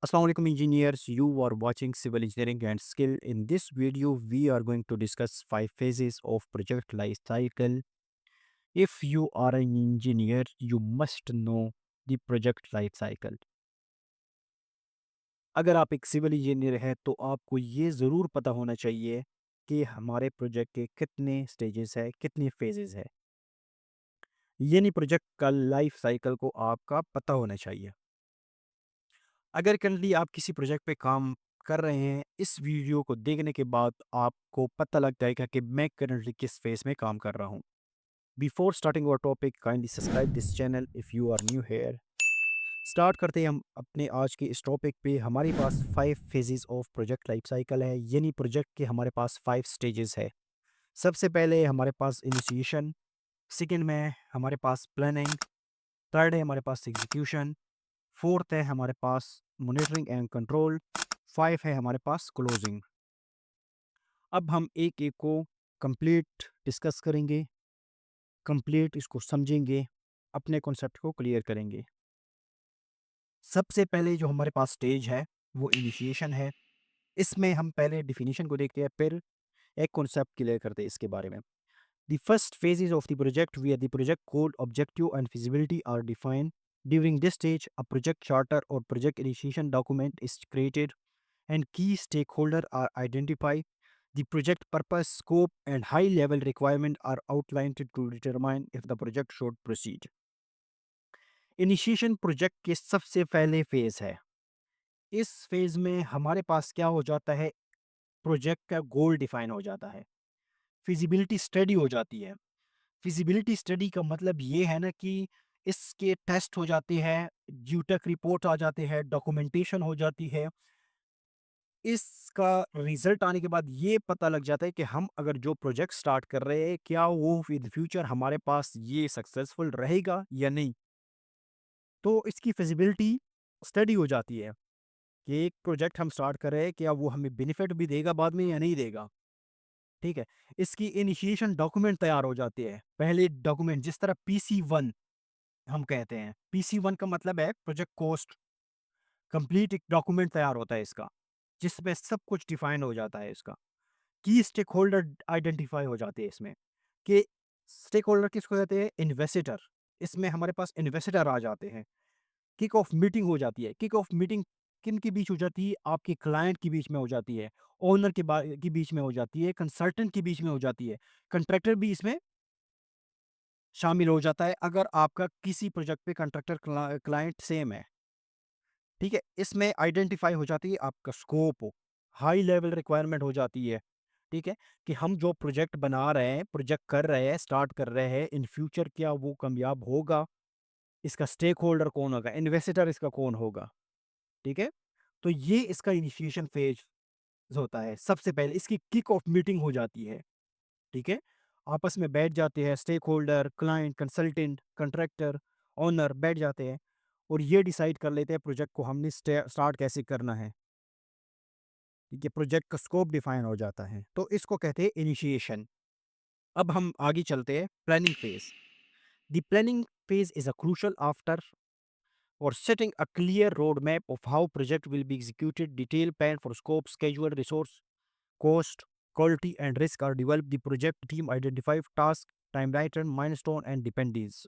Assalamu alaikum engineers, you are watching Civil Engineering and Skill. In this video, we are going to discuss 5 phases of project life cycle. If you are an engineer, you must know the project life cycle. अगर आप एक civil engineer हैं तो आपको ये ज़रूर पता होना चाहिए कि हमारे प्रोजेक्ट के कितने स्टेजेस है, कितने फेजेस है। यानी प्रोजेक्ट का लाइफ साइकिल को आपका पता होना चाहिए। अगर करंटली आप किसी प्रोजेक्ट पे काम कर रहे हैं, इस वीडियो को देखने के बाद आपको पता लग जाएगा कि मैं करंटली किस फेज़ में काम कर रहा हूँ। Before starting our topic kindly subscribe this channel if you are new here. Start करते हैं हम अपने आज के इस टॉपिक पे। हमारे पास 5 phases of project life cycle है, यानी प्रोजेक्ट के हमारे पास 5 स्टेजेस है। सबसे पहले हमारे पास इनिशिएशन, सेकंड में हमारे पास प्लानिंग, थर्ड है हमारे पास एग्जीक्यूशन, फोर्थ है हमारे पास मॉनिटरिंग एंड कंट्रोल, 5 है हमारे पास क्लोजिंग। अब हम एक-एक को कंप्लीट डिस्कस करेंगे, कंप्लीट इसको समझेंगे, अपने कॉन्सेप्ट को क्लियर करेंगे। सबसे पहले जो हमारे पास स्टेज है, वो इनिशिएशन है। इसमें हम पहले डेफिनिशन को देखते हैं, फिर एक कॉन्सेप्ट क्लियर करते हैं इसके बारे में। The first phases of the project where the project goal, objective and feasibility are defined. During this stage, a project charter or project initiation document is created and key stakeholders are identified. The project purpose, scope, and high level requirement are outlined to determine if the project should proceed. Initiation project के सबसे पहले phase है। इस phase में हमारे पास क्या हो जाता है, प्रोजेक्ट का गोल डिफाइन हो जाता है, फिजिबिलिटी स्टडी हो जाती है। फिजिबिलिटी स्टडी का मतलब ये है ना कि इसके टेस्ट हो जाते हैं, ज्यूटेक रिपोर्ट आ जाते हैं, डॉक्यूमेंटेशन हो जाती है। इसका रिजल्ट आने के बाद ये पता लग जाता है कि हम अगर जो प्रोजेक्ट स्टार्ट कर रहे हैं, क्या वो इन फ्यूचर हमारे पास ये सक्सेसफुल रहेगा या नहीं। तो इसकी फिजिबिलिटी स्टडी हो जाती है कि एक प्रोजेक्ट हम स्टार्ट कर रहे हैं, क्या वो हमें बेनिफिट भी देगा बाद में या नहीं देगा। ठीक है, इसकी इनिशिएशन डॉक्यूमेंट तैयार हो जाती है। पहले डॉक्यूमेंट जिस तरह PC1 हम कहते हैं, PC1 का मतलब है प्रोजेक्ट कॉस्ट। कंप्लीट एक डॉक्यूमेंट तैयार होता है इसका, जिसमें सब कुछ डिफाइन हो जाता है इसका। की स्टेक होल्डर आइडेंटिफाई हो जाते हैं इसमें, कि स्टेक होल्डर किसको कहते हैं, इन्वेस्टर। इसमें हमारे पास इन्वेस्टर आ जाते हैं। किक ऑफ मीटिंग हो जाती है। किक ऑफ मीटिंग किन के बीच हो जाती है, आपके क्लाइंट के बीच में हो जाती है, ओनर के बीच में हो जाती है, कंसल्टेंट के बीच में हो जाती है, कंट्रैक्टर भी इसमें शामिल हो जाता है अगर आपका किसी प्रोजेक्ट पे कंट्रैक्टर क्लाइंट सेम है। ठीक है, इसमें आइडेंटिफाई हो जाती है आपका स्कोप, हाई लेवल रिक्वायरमेंट हो जाती है। ठीक है, कि हम जो प्रोजेक्ट बना रहे हैं, प्रोजेक्ट कर रहे हैं, स्टार्ट कर रहे हैं, इन फ्यूचर क्या वो कामयाब होगा, इसका स्टेक होल्डर कौन होगा, इन्वेस्टर इसका कौन होगा। ठीक है, तो ये इसका इनिशिएशन फेज होता है। सबसे पहले इसकी किक ऑफ मीटिंग हो जाती है। ठीक है, आपस में बैठ जाते हैं stakeholder, client, consultant, contractor, owner बैठ जाते हैं और ये डिसाइड कर लेते हैं प्रोजेक्ट को हमने स्टार्ट कैसे करना है। ठीक है, प्रोजेक्ट का स्कोप डिफाइन हो जाता है, तो इसको कहते हैं इनिशिएशन। अब हम आगे चलते हैं planning phase. The planning phase is a crucial after for setting a clear roadmap of how project will be executed. Detailed plan for scope, schedule, resource, cost, quality, and risk are developed. The project team identify task, timeline, milestone, and dependencies.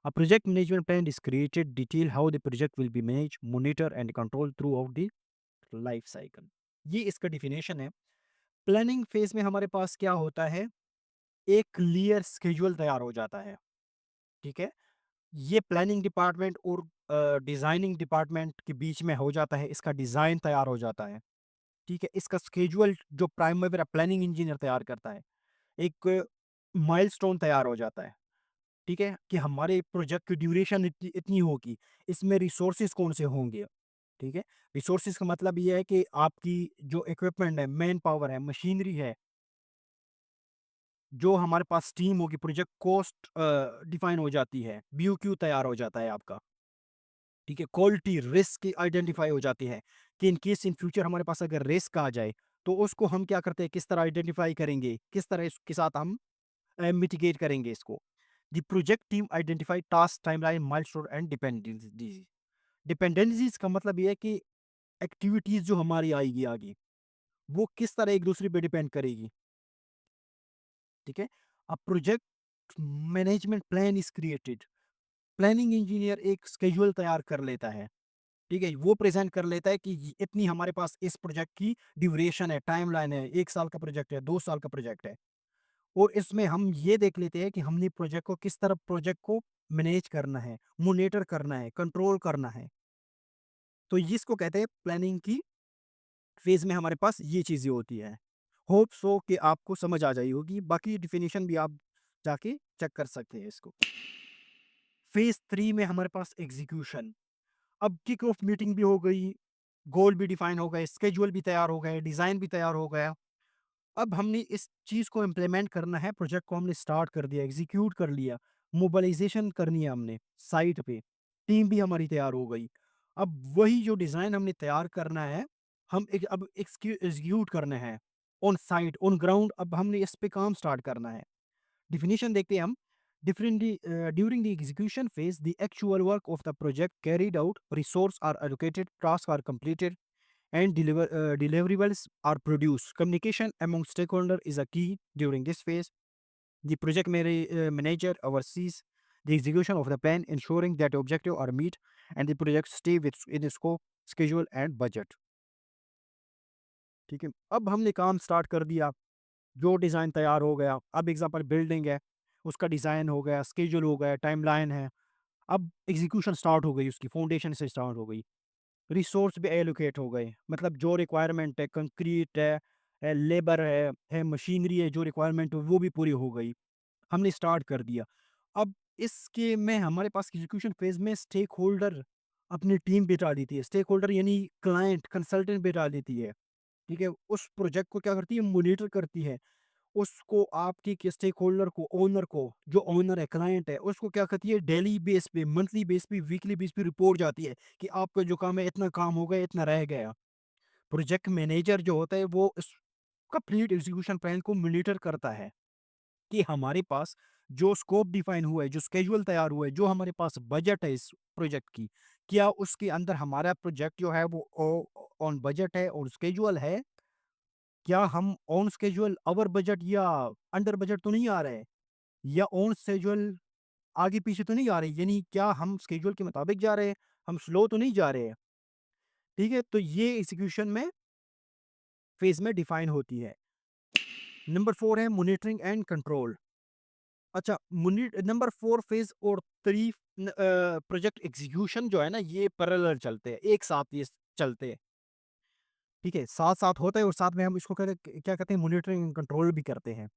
A project management plan is created, detail how the project will be managed, monitor, and controlled throughout the life cycle. ये इसका definition है। Planning phase में हमारे पास क्या होता है, एक clear schedule तैयार हो जाता है। ठीक है, ये प्लानिंग डिपार्टमेंट और डिजाइनिंग डिपार्टमेंट के बीच में हो जाता है, इसका डिजाइन तैयार हो जाता है। ठीक है, इसका स्केड्यूल जो प्राइमरी प्लानिंग इंजीनियर तैयार करता है, एक माइलस्टोन तैयार हो जाता है। ठीक है, कि हमारे प्रोजेक्ट की ड्यूरेशन इतनी इतनी होगी, इसमें रिसोर्सेज कौन से होंगे। ठीक है, रिसोर्सेज का मतलब ये है कि आपकी जो इक्विपमेंट है, मैन पावर है, मशीनरी है, जो हमारे पास टीम होगी, प्रोजेक्ट कॉस्ट डिफाइन हो जाती है, BOQ तैयार हो जाता है आपका। ठीक है, क्वालिटी रिस्क आइडेंटिफाई हो जाती है कि इन केस इन फ्यूचर हमारे पास अगर रिस्क आ जाए तो उसको हम क्या करते हैं, किस तरह आइडेंटिफाई करेंगे, किस तरह इसके साथ हम मिटिगेट करेंगे इसको। The project team identify task, timeline, milestone and dependency. Dependencies का मतलब ये है कि एक्टिविटीज़ जो हमारी आएगी आगे, वो किस तरह एक-दूसरे पे डिपेंड करेगी, ठीक है? Project management plan is created. Planning engineer एक शेड्यूल तैयार कर लेता है, ठीक है? वो प्रेज़ेंट कर लेता है कि इतनी हमारे पास इस प्रोजेक्ट की ड्यूरेशन है, टाइमलाइन है, 1 साल का प्रोजेक्ट है, 2 साल का प्रोजेक्ट है। और इसमें हम ये देख लेते हैं कि हमने प्रोजेक्ट को मैनेज करना है, मॉनिटर करना है, कंट्रोल करना है। तो इसको कहते हैं प्लानिंग की फ़ेज़ में हमारे पास ये चीज़ें होती हैं। होप सो कि आपको समझ आ गई होगी, बाकी डेफ़िनिशन भी आप जाके चेक कर सकते हैं इसको। फ़ेज़ 3 में हमारे पास एग्ज़ीक्यूशन। अब किक ऑफ मीटिंग भी हो गई, गोल भी डिफ़ाइन हो गए, स्केड्यूल भी तैयार हो गए, डिज़ाइन भी तैयार हो गया। अब हमने इस चीज़ को इम्प्लीमेंट करना है, प्रोजेक्ट को हमने स्टार्ट कर दिया, एग्ज़ीक्यूट कर लिया, मोबिलाइज़ेशन करनी है हमने साइट पे, टीम भी हमारी तैयार हो गई। अब वही जो डिज़ाइन हमने तैयार करना है, हम एक अब एग्ज़ीक्यूट करना है, ऑन साइट, ऑन ग्राउंड अब हमने इस पे काम स्टार्ट करना है। डेफिनिशन देखते हैं हम, during the execution phase the actual work of the project carried out, resource are allocated, task are completed and deliverables are produced. Communication among stakeholder is a key during this phase. The manager oversees the execution of the plan, ensuring that objectives are met and the project stay within scope, schedule and budget. ठीक है, अब हमने काम start कर दिया, जो design तैयार हो गया, अब एग्जांपल बिल्डिंग है, उसका डिज़ाइन हो गया, स्केड्यूल हो गया, टाइमलाइन है, अब एग्जीक्यूशन स्टार्ट हो गई, उसकी फाउंडेशन से स्टार्ट हो गई। रिसोर्स भी एलोकेट हो गए, मतलब जो रिक्वायरमेंट है, कंक्रीट है, लेबर है, मशीनरी है, जो रिक्वायरमेंट है वो भी पूरी हो गई, हमने स्टार्ट कर दिया। अब इसके में हमारे पास एग्जीक्यूशन फेज में स्टेक होल्डर अपनी टीम बिठा देती है, स्टेक होल्डर यानी क्लाइंट कंसल्टेंट बिठा देती है, ठीक है? उस प्रोजेक्ट को क्या करती है, मॉनिटर करती है, उसको आपकी के स्टेक होल्डर को, ओनर को, जो ओनर है, क्लाइंट है, उसको क्या करती है, डेली बेस पे, मंथली बेस पे, वीकली बेस पे रिपोर्ट जाती है कि आपका जो काम है, इतना काम हो गया, इतना रह गया। प्रोजेक्ट मैनेजर जो होता है, वो इस कंप्लीट एग्जीक्यूशन प्लान को मॉनिटर करता है कि हमारे पास जो स्कोप डिफाइन हुआ है, जो स्केड्यूल तैयार हुआ है, जो हमारे पास बजट है इस प्रोजेक्ट की, क्या उसके अंदर हमारा प्रोजेक्ट जो है वो ऑन बजट है और स्केड्यूल है? क्या हम ऑन स्केड्यूल, ओवर बजट या अंडर बजट तो नहीं आ रहे हैं? या ऑन शेड्यूल आगे-पीछे तो नहीं आ रही, यानी क्या हम शेड्यूल के मुताबिक जा रहे हैं, हम स्लो तो नहीं जा रहे हैं, ठीक है? तो ये एग्ज़ीक्यूशन में फ़ेज़ में डिफ़ाइन होती है। नंबर 4 है मॉनिटरिंग एंड कंट्रोल। अच्छा, नंबर 4 फ़ेज़ और 3 प्रोजेक्ट एग्ज़ीक्यूशन जो है ना, ये पैरेलल चलते हैं, एक साथ ये चलते हैं, ठीक है? साथ-साथ होता है और साथ में हम इसको क्या कहते हैं, मॉनिटरिंग एंड कंट्रोल भी करते हैं।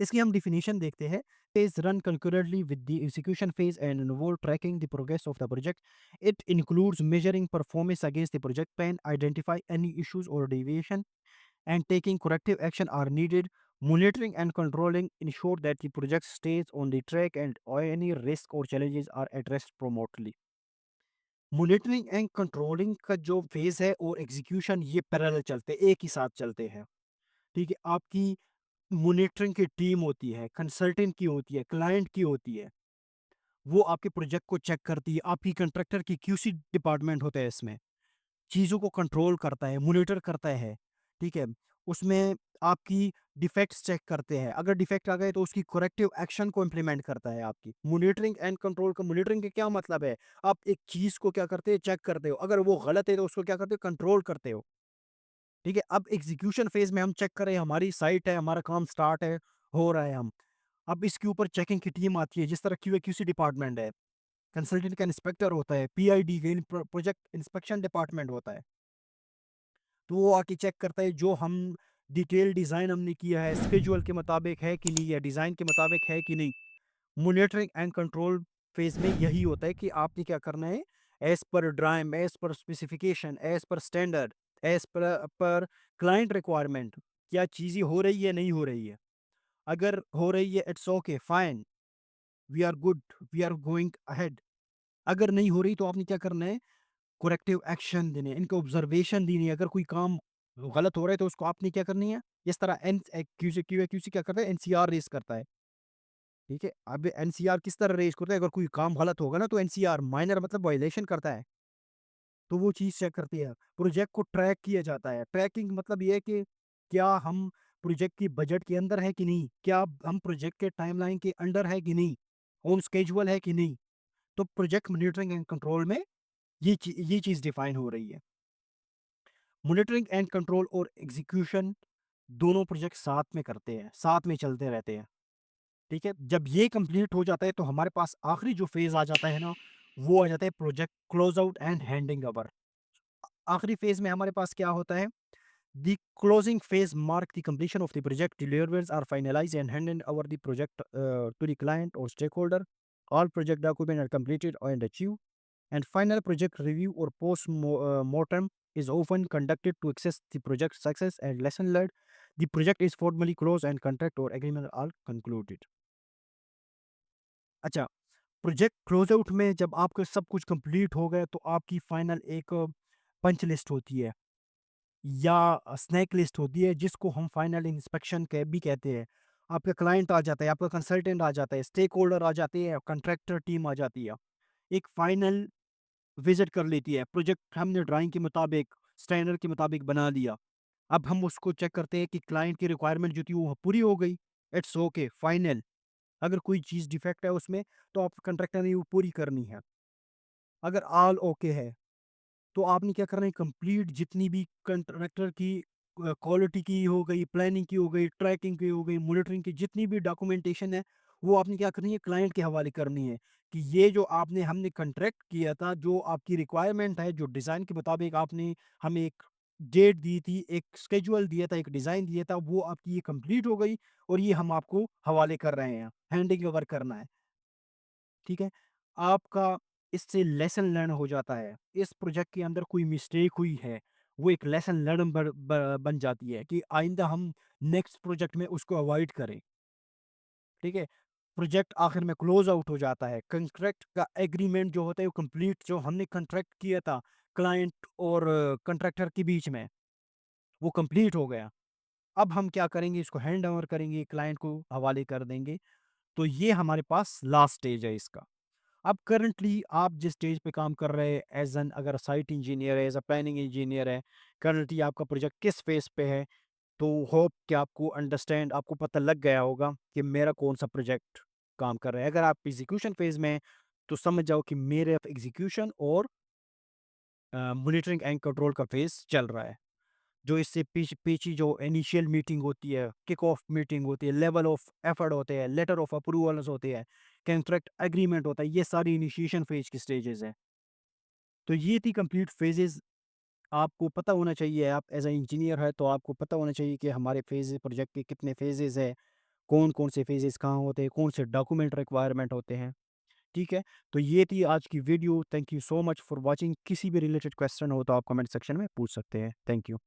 इसकी हम डेफिनेशन देखते हैं। Phase run concurrently with the execution phase and involve tracking the progress of the project. It includes measuring performance against the project plan, identify any issues or deviation, and taking corrective action are needed. Monitoring and controlling ensure that the project stays on the track and any risk or challenges are addressed promptly. Monitoring and controlling का जो phase है और execution, ये parallel चलते हैं, एक ही साथ चलते हैं, ठीक है? आपकी मॉनिटरिंग की टीम होती है, कंसल्टेंट की होती है, क्लाइंट की होती है। वो आपके प्रोजेक्ट को चेक करती है। आपकी कंट्रैक्टर की क्यूसी डिपार्टमेंट होता है इसमें। चीज़ों को कंट्रोल करता है, मॉनिटर करता है, ठीक है? उसमें आपकी डिफेक्ट्स चेक करते हैं। अगर डिफेक्ट आ गए तो उसकी करेक्टिव एक्शन को इम्प्लीमेंट करता है आपकी। मॉनिटरिंग एंड कंट्रोल का, मॉनिटरिंग का क्या मतलब है? आप एक चीज़ को क्या करते हैं, चेक करते हो। अगर वो गलत है तो उसको क्या करते हो, कंट्रोल करते हो। ठीक है? अब एग्ज़ीक्यूशन फ़ेज़ में हम चेक करें, हमारी साइट है, हमारा काम स्टार्ट है, हो रहा है हम। अब इसके ऊपर चेकिंग की टीम आती है, जिस तरह क्यूए/क्यूसी डिपार्टमेंट है, कंसल्टेंट का इंस्पेक्टर होता है, पीआईडी का प्रोजेक्ट इंस्पेक्शन डिपार्टमेंट होता है। तो वो आके चेक करता है, जो हम डिटेल डिज़ाइन हमने किया है, शेड्यूल के मुताबिक है कि नहीं, या डिज़ाइन के मुताबिक है कि नहीं। मॉनिटरिंग एंड कंट्रोल फ़ेज़ में यही होता है कि आपने क्या करना है, as per drawing, as per specification, as per standard, as per client requirement, क्या चीज़ें हो रही है, नहीं हो रही है। अगर हो रही है, it's okay, fine, we are good, we are going ahead. अगर नहीं हो रही तो आपने क्या करना है, करेक्टिव एक्शन देने हैं, इनको ऑब्जर्वेशन देनी है। अगर कोई काम गलत हो रहा है तो उसको आपने क्या करनी है, इस तरह क्यूसी क्या करता है, एनसीआर रेज़ करता है, ठीक है? अब एनसीआर किस तरह रेज़ करता है, अगर कोई काम गलत होगा ना तो एनसीआर, माइनर मतलब वायलेशन करता है, तो वो चीज़ चेक करती है। प्रोजेक्ट को ट्रैक किया जाता है। ट्रैकिंग मतलब ये है कि क्या हम प्रोजेक्ट की बजट के अंदर है कि नहीं? क्या हम प्रोजेक्ट के टाइमलाइन के अंडर है कि नहीं? ऑन स्केड्यूल है कि नहीं? तो प्रोजेक्ट मॉनिटरिंग एंड कंट्रोल में ये चीज़ डिफाइन हो रही है। मॉनिटरिंग एंड कंट्रोल और एग्जीक्यूशन दोनों प्रोजेक्ट साथ में करते हैं, साथ में चलते रहते हैं। ठीक है? जब ये कंप्लीट हो जाता है तो हमारे पास आखिरी जो फ़ेज़ आ जाता है ना, वो आ जाता है project close out and handing over. आखिरी फ़ेज़ में हमारे पास क्या होता है? The closing phase mark the completion of the project. Deliverables are finalized and handed over the project to the client or stakeholder. All project documents are completed and achieved. And final project review or post mortem is often conducted to assess the project success and lesson learned. The project is formally closed and contract or agreement are concluded. अच्छा, project close out में जब आपका सब कुछ complete हो गया तो आपकी फाइनल एक पंच लिस्ट होती है या स्नैक लिस्ट होती है जिसको हम फाइनल इंस्पेक्शन के भी कहते हैं। आपका क्लाइंट आ जाता है, आपका कंसल्टेंट आ जाता है, स्टेक होल्डर आ जाते हैं, कॉन्ट्रैक्टर टीम आ जाती है। एक फाइनल विज़िट कर लेती है। प्रोजेक्ट हमने ड्राइंग के मुताबिक, स्टैंडर्ड के मुताबिक बना लिया। अब हम उसको चेक करते हैं कि क्लाइंट की रिक्वायरमेंट जो थी वो पूरी हो गई। It's okay, final. अगर कोई चीज़ डिफेक्ट है उसमें तो आप कॉन्ट्रैक्टर ने वो पूरी करनी है। अगर ऑल ओके है तो आपने क्या करना है, कंप्लीट जितनी भी कंट्रैक्टर की क्वालिटी की हो गई, प्लानिंग की हो गई, ट्रैकिंग की हो गई, मॉनिटरिंग की जितनी भी डॉक्यूमेंटेशन है, वो आपने क्या करनी है, क्लाइंट के हवाले करनी है कि ये जो आपने हमने कॉन्ट्रैक्ट किया था, जो आपकी रिक्वायरमेंट है, जो डिज़ाइन के मुताबिक आपने हमें एक डेट दी थी, एक शेड्यूल दिया था, एक डिज़ाइन दिया था, वो आपकी ये कंप्लीट हो गई और ये हम आपको हवाले कर रहे हैं, हैंडिंग ओवर करना है। ठीक है? आपका इससे लेसन लर्न हो जाता है। इस प्रोजेक्ट के अंदर कोई मिस्टेक हुई है, वो एक लेसन लर्न बन जाती है कि आइंदा हम नेक्स्ट प्रोजेक्ट में उसको अवॉइड करें। ठीक है? प्रोजेक्ट आखिर में क्लोज़ आउट हो जाता है। कॉन्ट्रैक्ट का एग्रीमेंट जो होता है वो कंप्लीट जो हमने कॉन्ट्रैक्ट किया था क्लाइंट और कॉन्ट्रैक्टर के बीच में, वो कंप्लीट हो गया। अब हम क्या करेंगे, इसको हैंड ओवर करेंगे, क्लाइंट को हवाले कर देंगे। तो ये हमारे पास लास्ट स्टेज है इसका। अब करंटली आप जिस स्टेज पे काम कर रहे हैं एज एन अगर साइट इंजीनियर है, एज अ प्लानिंग इंजीनियर है, करंटली आपका प्रोजेक्ट किस फेज पे है, तो होप कि आपको अंडरस्टैंड आपको पता लग गया होगा कि मेरा कौन सा प्रोजेक्ट काम कर रहा है। अगर आप एग्जीक्यूशन फेज में हैं तो समझ जाओ कि मेरे एग्जीक्यूशन और मॉनिटरिंग एंड कंट्रोल का फेज चल रहा है। जो इससे पीछे जो इनिशियल मीटिंग होती है, किक ऑफ मीटिंग होती है, लेवल ऑफ एफर्ट होते हैं, लेटर ऑफ अप्रूवल्स होते हैं, कॉन्ट्रैक्ट एग्रीमेंट होता है, ये सारी इनिशिएशन फेज की स्टेजेस हैं। तो ये थी कंप्लीट फेजेस। आपको पता होना चाहिए, आप एज अ इंजीनियर है तो आपको पता होना चाहिए कि हमारे फेज प्रोजेक्ट के कितने फेजेस है, कौन कौन से फेजेस कहाँ होते हैं, कौन से डॉक्यूमेंट रिक्वायरमेंट होते हैं। ठीक है, तो ये थी आज की video. Thank you so much for watching. किसी भी रिलेटेड क्वेश्चन हो तो आप कमेंट सेक्शन में पूछ सकते हैं। Thank you.